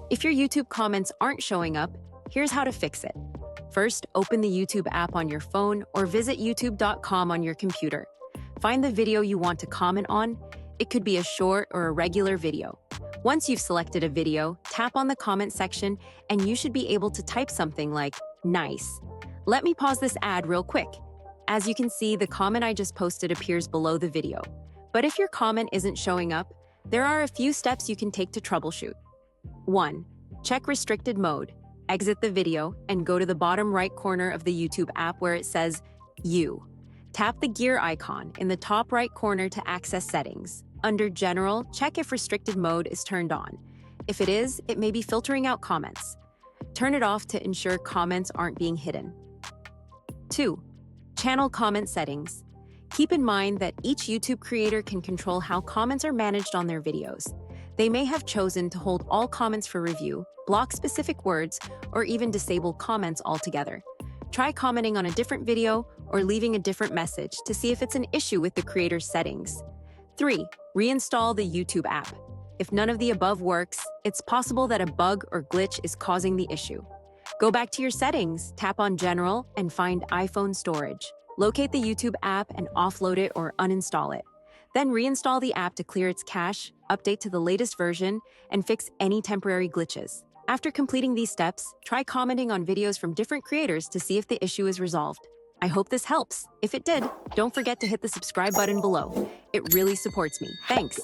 If your YouTube comments aren't showing up, here's how to fix it. First, open the YouTube app on your phone or visit youtube.com on your computer. Find the video you want to comment on. It could be a short or a regular video. Once you've selected a video, tap on the comment section and you should be able to type something like, "Nice." Let me pause this ad real quick. As you can see, the comment I just posted appears below the video. But if your comment isn't showing up, there are a few steps you can take to troubleshoot. 1. Check restricted mode. Exit the video and go to the bottom right corner of the YouTube app where it says You. Tap the gear icon in the top right corner to access settings. Under General, check if restricted mode is turned on. If it is, it may be filtering out comments. Turn it off to ensure comments aren't being hidden. 2. Channel comment settings. Keep in mind that each YouTube creator can control how comments are managed on their videos. They may have chosen to hold all comments for review, block specific words, or even disable comments altogether. Try commenting on a different video or leaving a different message to see if it's an issue with the creator's settings. 3. Reinstall the YouTube app. If none of the above works, it's possible that a bug or glitch is causing the issue. Go back to your settings, tap on General, and find iPhone storage. Locate the YouTube app and offload it or uninstall it. Then reinstall the app to clear its cache, update to the latest version, and fix any temporary glitches. After completing these steps, try commenting on videos from different creators to see if the issue is resolved. I hope this helps. If it did, don't forget to hit the subscribe button below. It really supports me. Thanks.